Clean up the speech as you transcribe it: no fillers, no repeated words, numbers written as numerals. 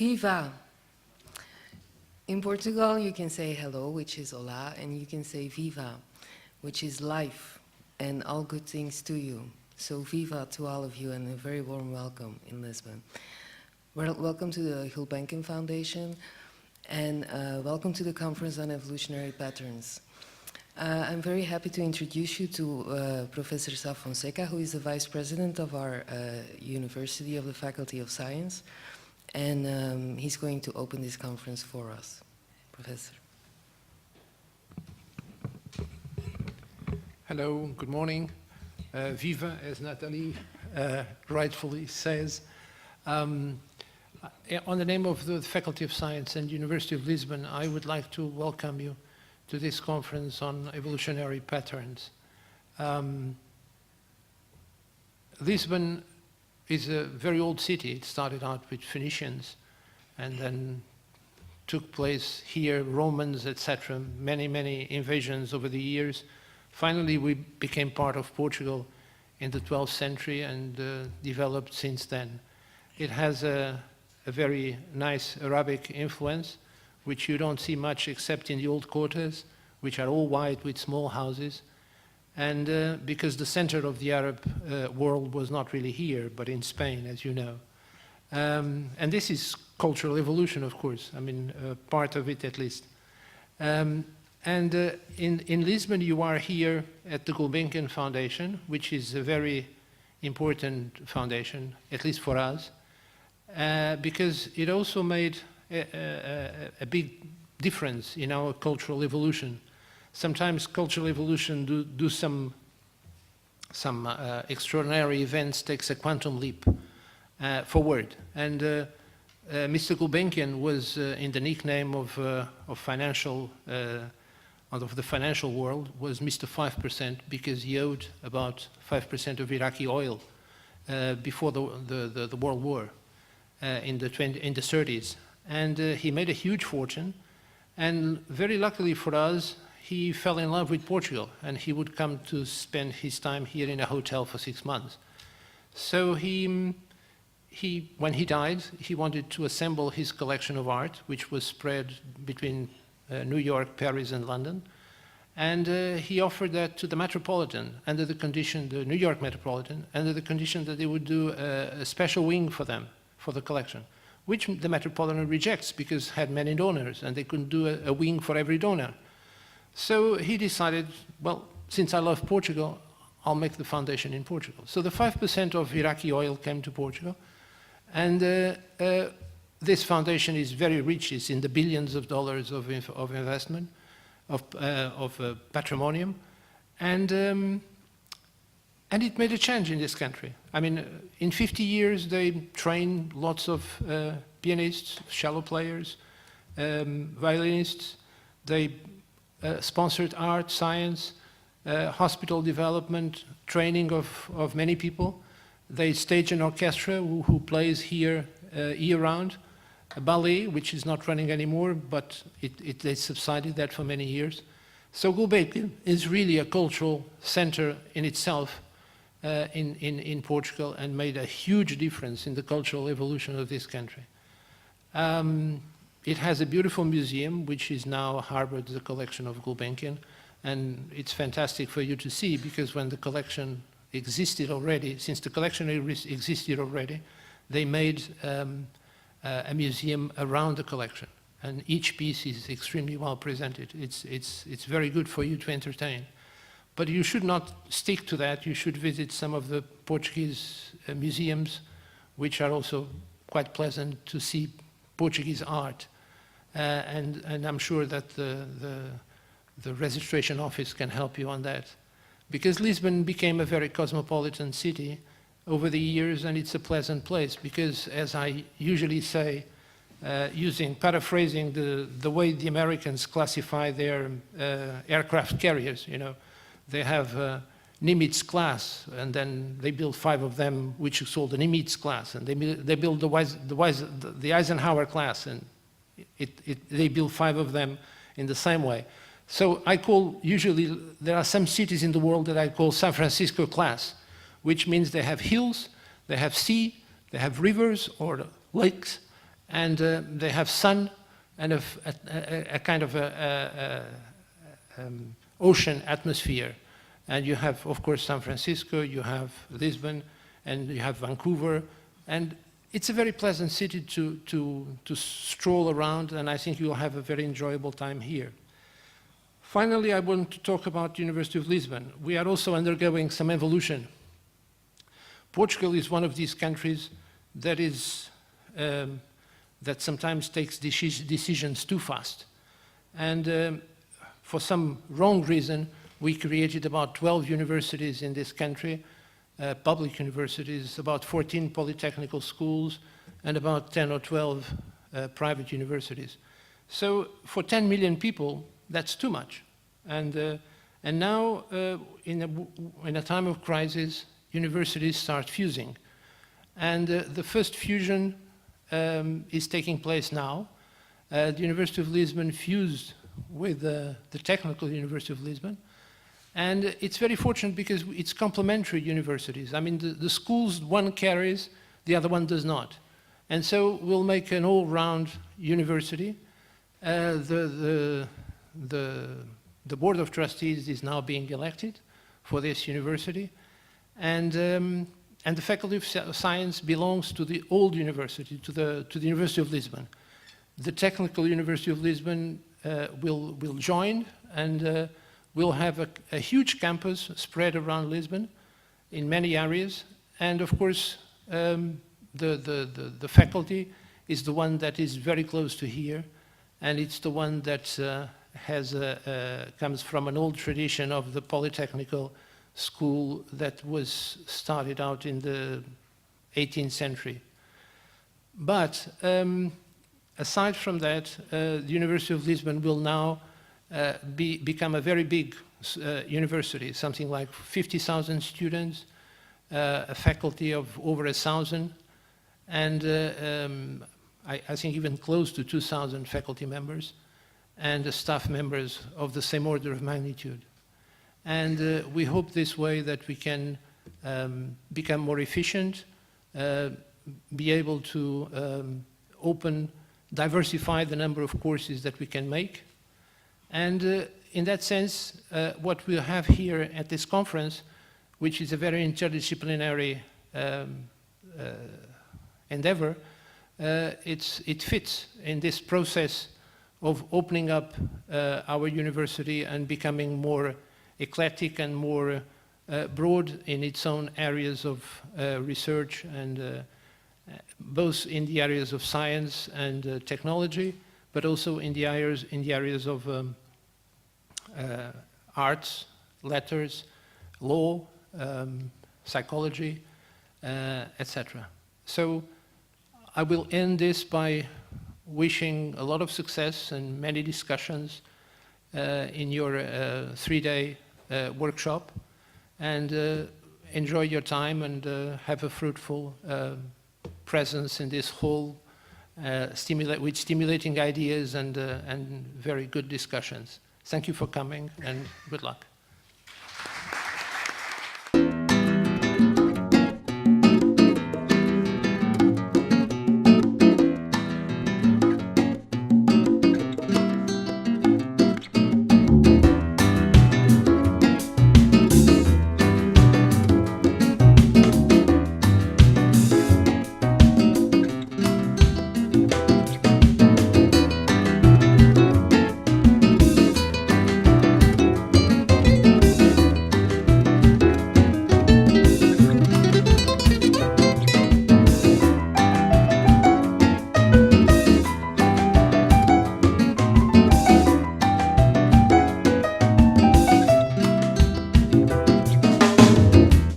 Viva! In Portugal, you can say hello, which is hola, and you can say viva, which is life, and all good things to you. So viva to all of you, and a very warm welcome in Lisbon. Welcome to the Gulbenkian Foundation, and welcome to the Conference on Evolutionary Patterns. I'm very happy to introduce you to Professor Fonseca, who is the Vice President of our University of the Faculty of Science, and he's going to open this conference for us. Professor. Hello, good morning. Viva, as Nathalie rightfully says. On the name of the Faculty of Science and University of Lisbon, I would like to welcome you to this conference on evolutionary patterns. Lisbon is a very old city. It started out with Phoenicians and then took place here, Romans, etc., many invasions over the years. Finally, we became part of Portugal in the 12th century and developed since then. It has a very nice Arabic influence, which you don't see much except in the old quarters, which are all white with small houses. And because the center of the Arab world was not really here, but in Spain, as you know. And this is cultural evolution, of course, I mean, part of it at least. In Lisbon, you are here at the Gulbenkian Foundation, which is a very important foundation, at least for us, because it also made a big difference in our cultural evolution. Sometimes cultural evolution do some extraordinary events, takes a quantum leap forward. And Mr. Gulbenkian was in the nickname of financial, of the financial world, was Mr. 5% because he owed about 5% of Iraqi oil before the World War in the 30s. And he made a huge fortune. And very luckily for us, he fell in love with Portugal, and he would come to spend his time here in a hotel for 6 months. So when he died, he wanted to assemble his collection of art, which was spread between New York, Paris, and London. And he offered that to the Metropolitan, under the condition, the New York Metropolitan, under the condition that they would do a special wing for them, for the collection, which the Metropolitan rejects because it had many donors, and they couldn't do a wing for every donor. So he decided, well, since I love Portugal, I'll make the foundation in Portugal. So the 5% of Iraqi oil came to Portugal. And this foundation is very rich. It's in the billions of dollars of investment, of patrimonium. And it made a change in this country. I mean, in 50 years, they trained lots of pianists, cello players, violinists. They sponsored art, science, hospital development, training of many people. They stage an orchestra who plays here year-round, a ballet, which is not running anymore, but they subsided that for many years. So Gulbenkian is really a cultural center in itself in Portugal, and made a huge difference in the cultural evolution of this country. It has a beautiful museum, which is now harbored the collection of Gulbenkian, and it's fantastic for you to see, because when the collection existed already, since the collection existed already, they made a museum around the collection, and each piece is extremely well presented. It's very good for you to entertain. But you should not stick to that. You should visit some of the Portuguese museums, which are also quite pleasant to see Portuguese art. And I'm sure that the registration office can help you on that. Because Lisbon became a very cosmopolitan city over the years, and it's a pleasant place because, as I usually say, paraphrasing the way the Americans classify their aircraft carriers, you know, they have Nimitz class, and then they build 5 of them, which is called the Nimitz class, and they build the Eisenhower class, and they build 5 of them in the same way. So I call, usually, there are some cities in the world that I call San Francisco class, which means they have hills, they have sea, they have rivers or lakes, And they have sun and a kind of ocean atmosphere. And you have, of course, San Francisco, you have Lisbon, and you have Vancouver. And it's a very pleasant city to stroll around, and I think you'll have a very enjoyable time here. Finally, I want to talk about the University of Lisbon. We are also undergoing some evolution. Portugal is one of these countries that sometimes takes decisions too fast. And for some wrong reason, we created about 12 universities in this country, public universities, about 14 polytechnical schools, and about 10 or 12 private universities. So for 10 million people, that's too much. And now, in a time of crisis, universities start fusing. And the first fusion is taking place now. The University of Lisbon fused with the Technical University of Lisbon. And it's very fortunate because it's complementary universities. I mean, the schools one carries, the other one does not. And so we'll make an all-round university. The Board of Trustees is now being elected for this university. And the Faculty of Science belongs to the old university, to the University of Lisbon. The Technical University of Lisbon will join, and we'll have a huge campus spread around Lisbon in many areas. And of course, the faculty is the one that is very close to here, and it's the one that comes from an old tradition of the Polytechnical School that was started out in the 18th century. But aside from that, the University of Lisbon will now become a very big university, something like 50,000 students, a faculty of over 1,000, and I think even close to 2,000 faculty members, and staff members of the same order of magnitude. And we hope this way that we can become more efficient, be able to diversify the number of courses that we can make. And in that sense, what we'll have here at this conference, which is a very interdisciplinary endeavor, it fits in this process of opening up our university and becoming more eclectic and more broad in its own areas of research, and both in the areas of science and technology, but also in the areas of arts, letters, law, psychology, etc. So I will end this by wishing a lot of success and many discussions in your 3-day workshop, and enjoy your time and have a fruitful presence in this hall with stimulating ideas and very good discussions. Thank you for coming, and good luck.